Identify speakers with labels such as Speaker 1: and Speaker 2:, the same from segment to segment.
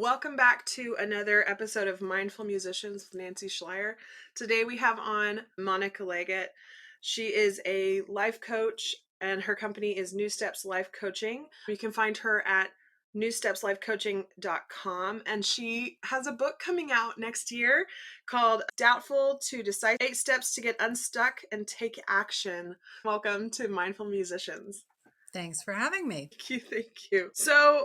Speaker 1: Welcome back to another episode of Mindful Musicians with Nancy Schleier. Today we have on Monica Leggett. She is a life coach and her company is New Steps Life Coaching. You can find her at newstepslifecoaching.com, and she has a book coming out next year called Doubtful to Decisive: 8 Steps to Get Unstuck and Take Action. Welcome to Mindful Musicians.
Speaker 2: Thanks for having me.
Speaker 1: Thank you. So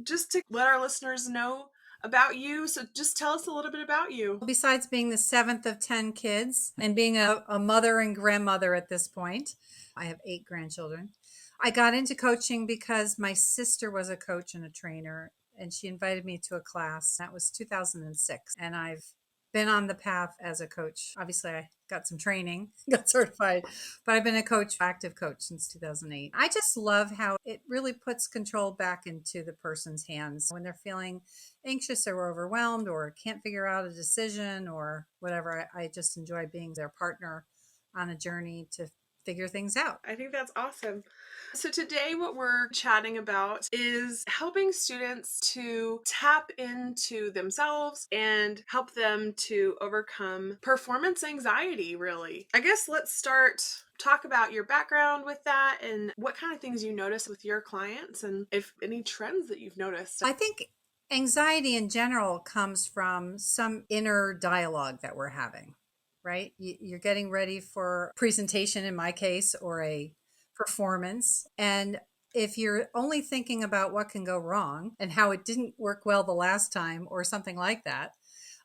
Speaker 1: just to let our listeners know about you, so just tell us a little bit about you.
Speaker 2: Besides being the seventh of 10 kids and being a mother and grandmother at this point, I have 8 grandchildren. I got into coaching because my sister was a coach and a trainer, and she invited me to a class. That was 2006. And I've been on the path as a coach. Obviously, I got some training, got certified, but I've been a coach, active coach since 2008. I just love how it really puts control back into the person's hands when they're feeling anxious or overwhelmed or can't figure out a decision or whatever. I just enjoy being their partner on a journey to figure things out.
Speaker 1: I think that's awesome. So today what we're chatting about is helping students to tap into themselves and help them to overcome performance anxiety, really. I guess let's talk about your background with that and what kind of things you notice with your clients and if any trends that you've noticed.
Speaker 2: I think anxiety in general comes from some inner dialogue that we're having, right? You're getting ready for a presentation, in my case, or a performance. And if you're only thinking about what can go wrong and how it didn't work well the last time or something like that,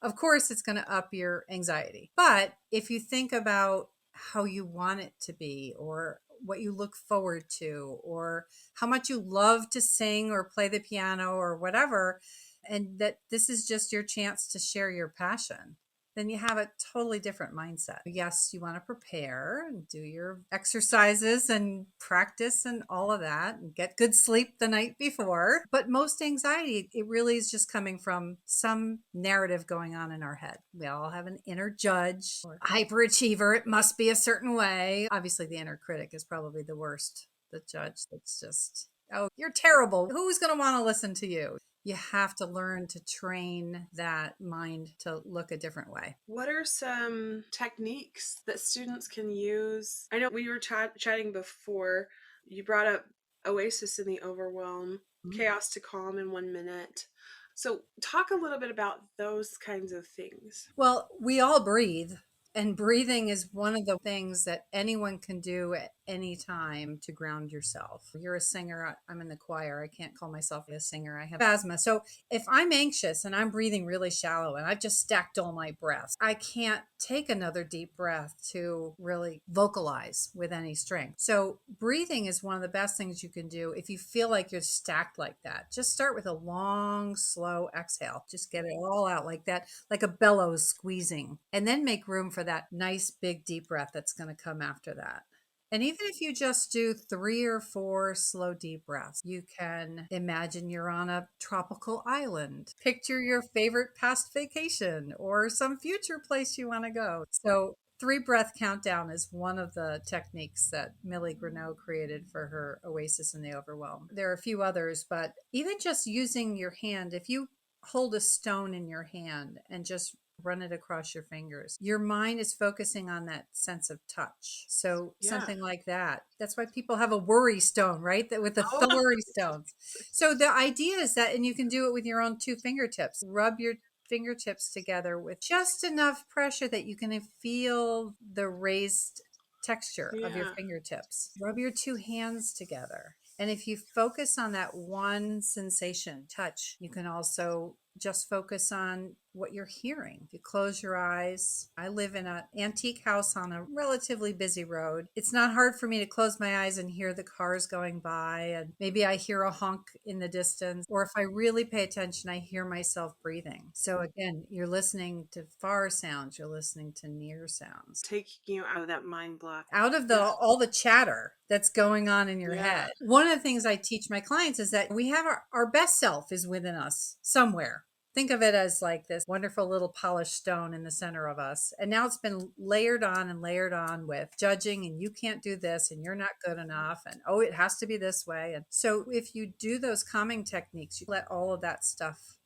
Speaker 2: of course, it's going to up your anxiety. But if you think about how you want it to be or what you look forward to or how much you love to sing or play the piano or whatever, and that this is just your chance to share your passion, then you have a totally different mindset. Yes, you want to prepare and do your exercises and practice and all of that and get good sleep the night before. But most anxiety, it really is just coming from some narrative going on in our head. We all have an inner judge or hyperachiever. It must be a certain way. Obviously, the inner critic is probably the worst. The judge that's just, oh, you're terrible. Who's going to want to listen to you? You have to learn to train that mind to look a different way.
Speaker 1: What are some techniques that students can use? I know we were chatting before. You brought up oasis in the overwhelm, chaos to calm in 1 minute. So talk a little bit about those kinds of things.
Speaker 2: Well, we all breathe. And breathing is one of the things that anyone can do at any time to ground yourself. You're a singer. I'm in the choir. I can't call myself a singer. I have asthma. So if I'm anxious and I'm breathing really shallow and I've just stacked all my breaths, I can't take another deep breath to really vocalize with any strength. So breathing is one of the best things you can do if you feel like you're stacked like that. Just start with a long, slow exhale. Just get it all out like that, like a bellows squeezing, and then make room for that nice big deep breath that's going to come after that. And even if you just do 3 or 4 slow deep breaths, you can imagine you're on a tropical island. Picture your favorite past vacation or some future place you want to go. So 3 breath countdown is one of the techniques that Millie Greneau created for her Oasis in the Overwhelm. There are a few others, but even just using your hand, if you hold a stone in your hand and just run it across your fingers, your mind is focusing on that sense of touch. So something like that. That's why people have a worry stone, right? That with the worry stones. So the idea is that, and you can do it with your own 2 fingertips. Rub your fingertips together with just enough pressure that you can feel the raised texture of your fingertips. Rub your 2 hands together. And if you focus on that one sensation, touch, you can also just focus on what you're hearing. If you close your eyes, I live in an antique house on a relatively busy road. It's not hard for me to close my eyes and hear the cars going by, and maybe I hear a honk in the distance, or if I really pay attention, I hear myself breathing. So again, you're listening to far sounds, you're listening to near sounds.
Speaker 1: Taking you out of that mind block.
Speaker 2: Out of all the chatter that's going on in your head. One of the things I teach my clients is that we have our best self is within us somewhere. Think of it as like this wonderful little polished stone in the center of us. And now it's been layered on and layered on with judging, and you can't do this, and you're not good enough, and oh, it has to be this way. And so if you do those calming techniques, you let all of that stuff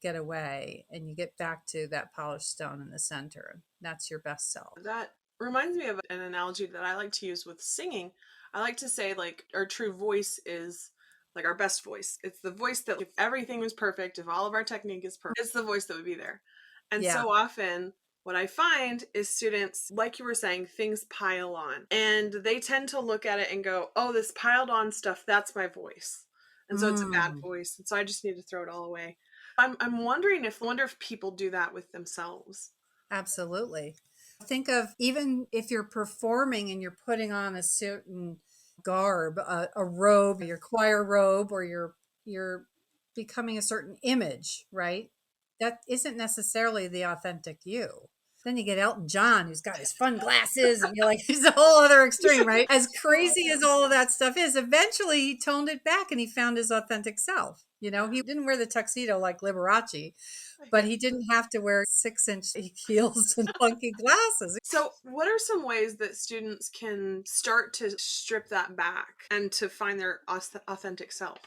Speaker 2: get away and you get back to that polished stone in the center. That's your best self.
Speaker 1: That reminds me of an analogy that I like to use with singing. I like to say, like, our true voice is like our best voice. It's the voice that, if everything was perfect, if all of our technique is perfect, it's the voice that would be there. And
Speaker 2: Yeah.
Speaker 1: so often, what I find is students, like you were saying, things pile on. And they tend to look at it and go, oh, this piled on stuff, that's my voice. And so it's a bad
Speaker 2: Mm,
Speaker 1: voice. And so I just need to throw it all away. I'm wonder if people do that with themselves.
Speaker 2: absolutely. Think of even if you're performing and you're putting on a certain garb, a robe, your choir robe, or you're becoming a certain image, right? That isn't necessarily the authentic you. Then you get Elton John, who's got his fun glasses, and you're like, he's a whole other extreme, right? As
Speaker 1: Oh,
Speaker 2: crazy as all of that stuff is, eventually he toned it back and he found his authentic self. You know, he didn't wear the tuxedo like Liberace, but
Speaker 1: yeah.
Speaker 2: he didn't have to wear 6-inch heels and funky glasses.
Speaker 1: So, what are some ways that students can start to strip that back and to find their authentic self?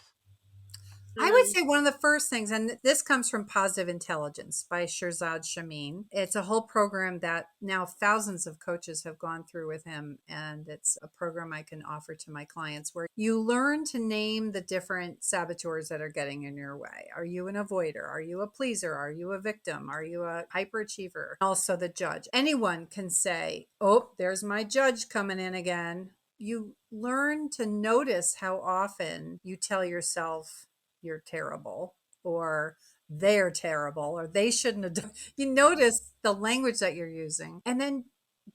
Speaker 2: I would say one of the first things, and this comes from Positive Intelligence by Shirzad Shamin. It's a whole program that now thousands of coaches have gone through with him. And it's a program I can offer to my clients where you learn to name the different saboteurs that are getting in your way. Are you an avoider? Are you a pleaser? Are you a victim? Are you a hyperachiever? Also, the judge. Anyone can say, oh, there's my judge coming in again. You learn to notice how often you tell yourself, you're terrible, or they're terrible, or they shouldn't have done. You notice the language that you're using, and then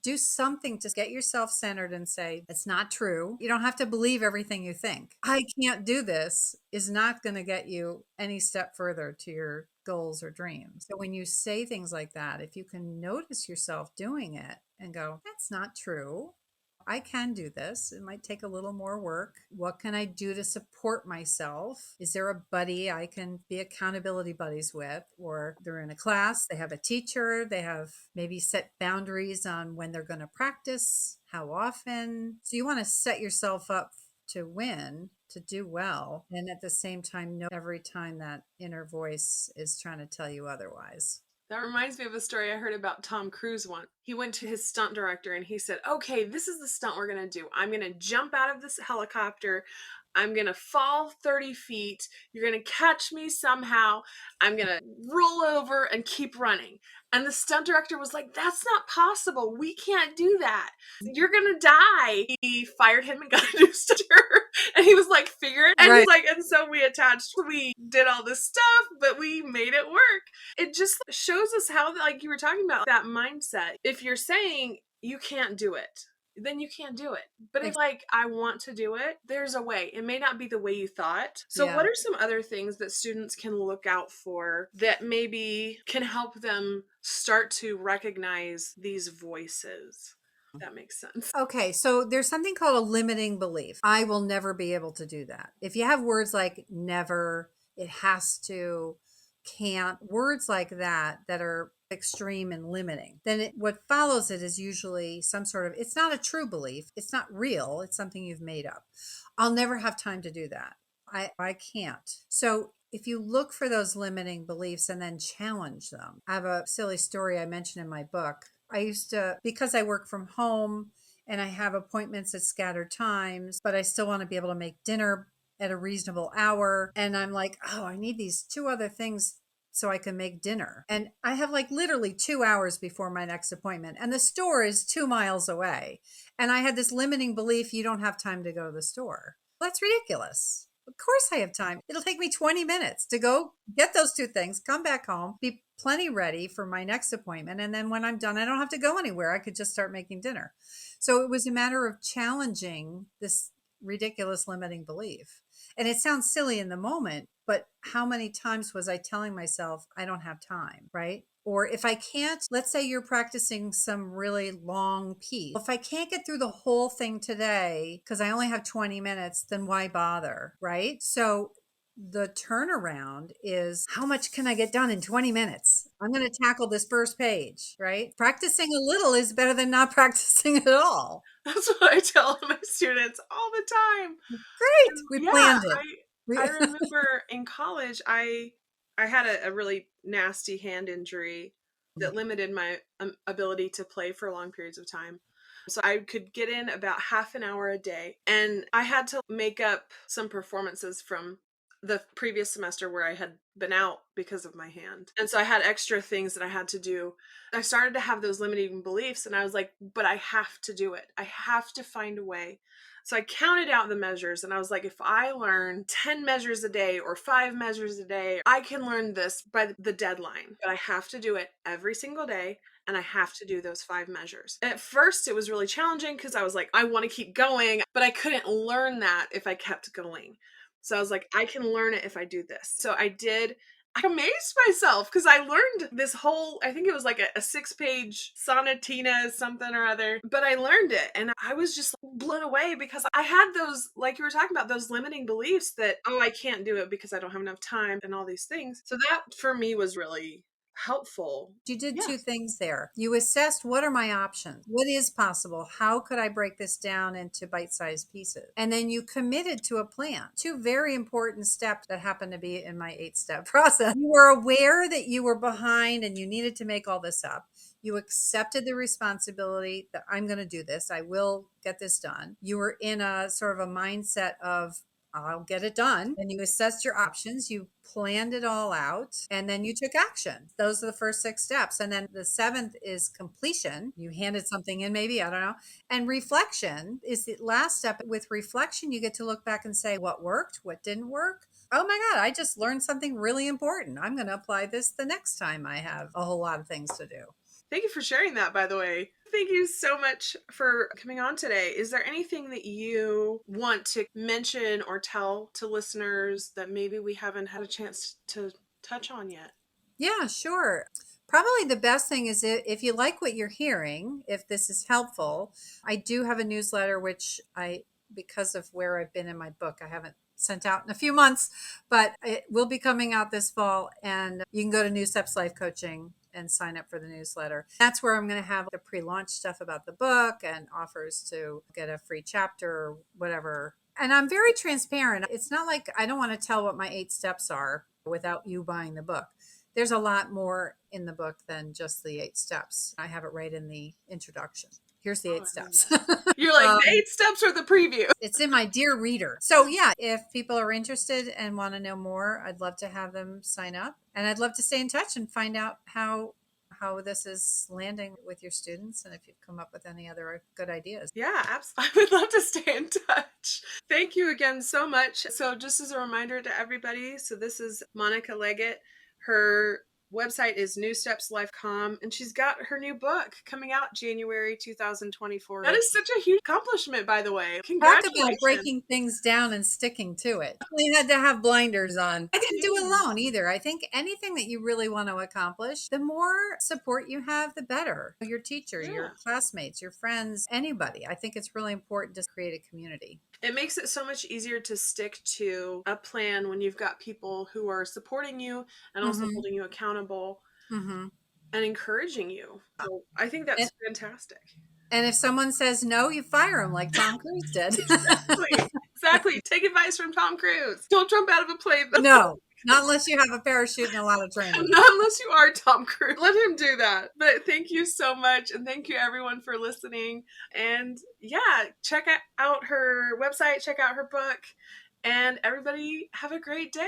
Speaker 2: do something to get yourself centered and say, it's not true. You don't have to believe everything you think. I can't do this is not going to get you any step further to your goals or dreams. So when you say things like that, if you can notice yourself doing it and go, that's not true, I can do this. It might take a little more work. What can I do to support myself? Is there a buddy I can be accountability buddies with? Or they're in a class, they have a teacher, they have maybe set boundaries on when they're going to practice, how often. So you want to set yourself up to win, to do well, and at the same time, know every time that inner voice is trying to tell you otherwise.
Speaker 1: That reminds me of a story I heard about Tom Cruise once. He went to his stunt director and he said, okay, this is the stunt we're going to do. I'm going to jump out of this helicopter. I'm going to fall 30 feet. You're going to catch me somehow. I'm going to roll over and keep running. And the stunt director was like, that's not possible. We can't do that. You're going to die. He fired him and got a new stunter. And he was like, figure it. And he's
Speaker 2: Right.
Speaker 1: like, and so we did all this stuff, but we made it work. It just shows us how, like you were talking about, that mindset. If you're saying you can't do it, then you can't do it. But if, like, I want to do it, there's a way. It may not be the way you thought. So
Speaker 2: Yeah.
Speaker 1: what are some other things that students can look out for that maybe can help them start to recognize these voices? If that makes sense.
Speaker 2: Okay, so there's something called a limiting belief. I will never be able to do that. If you have words like never, it has to, can't, words like that that are extreme and limiting, then what follows it is usually some sort of, it's not a true belief. It's not real. It's something you've made up. I'll never have time to do that. I can't. So if you look for those limiting beliefs and then challenge them, I have a silly story I mentioned in my book. I used to, because I work from home and I have appointments at scattered times, but I still want to be able to make dinner at a reasonable hour. And I'm like, oh, I need these two other things so I can make dinner. And I have like literally 2 hours before my next appointment, and the store is 2 miles away. And I had this limiting belief, you don't have time to go to the store. Well, that's ridiculous. Of course I have time. It'll take me 20 minutes to go get those two things, come back home, be plenty ready for my next appointment. And then when I'm done, I don't have to go anywhere. I could just start making dinner. So it was a matter of challenging this ridiculous limiting belief. And it sounds silly in the moment, but how many times was I telling myself, I don't have time, right? Or if I can't, let's say you're practicing some really long piece. If I can't get through the whole thing today because I only have 20 minutes, then why bother, right? So the turnaround is, how much can I get done in 20 minutes? I'm going to tackle this first page, right? Practicing a little is better than not practicing at all.
Speaker 1: That's what I tell my students all the time.
Speaker 2: Great.
Speaker 1: And
Speaker 2: We
Speaker 1: yeah,
Speaker 2: planned it.
Speaker 1: I remember in college, I I had a really nasty hand injury that limited my ability to play for long periods of time. So I could get in about half an hour a day, and I had to make up some performances from the previous semester where I had been out because of my hand. And so I had extra things that I had to do. I started to have those limiting beliefs, and I was like, but I have to do it. I have to find a way. So I counted out the measures, and I was like, if I learn 10 measures a day or 5 measures a day, I can learn this by the deadline. But I have to do it every single day, and I have to do those 5 measures. And at first it was really challenging because I was like, I want to keep going, but I couldn't learn that if I kept going. So I was like, I can learn it if I do this. So I did. I amazed myself because I learned this whole, I think it was like a 6-page sonatina, something or other, but I learned it and I was just blown away because I had those, like you were talking about, those limiting beliefs that, oh, I can't do it because I don't have enough time and all these things. So that for me was really helpful.
Speaker 2: You did
Speaker 1: Yeah.
Speaker 2: two things there. You assessed what are my options? What is possible? How could I break this down into bite sized pieces? And then you committed to a plan. Two very important steps that happened to be in my 8-step process. You were aware that you were behind and you needed to make all this up. You accepted the responsibility that I'm going to do this. I will get this done. You were in a sort of a mindset of, I'll get it done. And you assessed your options. You planned it all out and then you took action. Those are the first 6 steps. And then the 7th is completion. You handed something in, maybe, I don't know. And reflection is the last step. With reflection, you get to look back and say what worked, what didn't work. Oh my God, I just learned something really important. I'm going to apply this the next time I have a whole lot of things to do.
Speaker 1: Thank you for sharing that, by the way. Thank you so much for coming on today. Is there anything that you want to mention or tell to listeners that maybe we haven't had a chance to touch on yet?
Speaker 2: Yeah, sure. Probably the best thing is if you like what you're hearing, if this is helpful, I do have a newsletter, which because of where I've been in my book, I haven't sent out in a few months, but it will be coming out this fall. And you can go to New Steps Life Coaching and sign up for the newsletter. That's where I'm going to have the pre-launch stuff about the book and offers to get a free chapter or whatever. And I'm very transparent. It's not like I don't want to tell what my 8 steps are without you buying the book. There's a lot more in the book than just the 8 steps. I have it right in the introduction. Here's the 8 steps.
Speaker 1: You're like, the 8 steps or the preview.
Speaker 2: It's in my Dear Reader. So yeah, if people are interested and want to know more, I'd love to have them sign up. And I'd love to stay in touch and find out how this is landing with your students and if you've come up with any other good ideas.
Speaker 1: Yeah, absolutely. I would love to stay in touch. Thank you again so much. So just as a reminder to everybody, so this is Monica Leggett. Her website is newstepslife.com, and she's got her new book coming out January 2024. That is such a huge accomplishment, by the way.
Speaker 2: Talk
Speaker 1: Congratulations.
Speaker 2: about breaking things down and sticking to it. We had to have blinders on. I didn't do it alone either. I think anything that you really want to accomplish, the more support you have, the better. Your teacher, your classmates, your friends, anybody. I think it's really important to create a community.
Speaker 1: It makes it so much easier to stick to a plan when you've got people who are supporting you and also holding you accountable and encouraging you. So I think that's fantastic.
Speaker 2: And if someone says no, you fire them like Tom Cruise did.
Speaker 1: Exactly. Take advice from Tom Cruise. Don't jump out of a plane.
Speaker 2: No, not unless you have a parachute and a lot of training.
Speaker 1: Not unless you are Tom Cruise. Let him do that. But thank you so much. And thank you everyone for listening. And yeah, check out her website, check out her book, and everybody have a great day.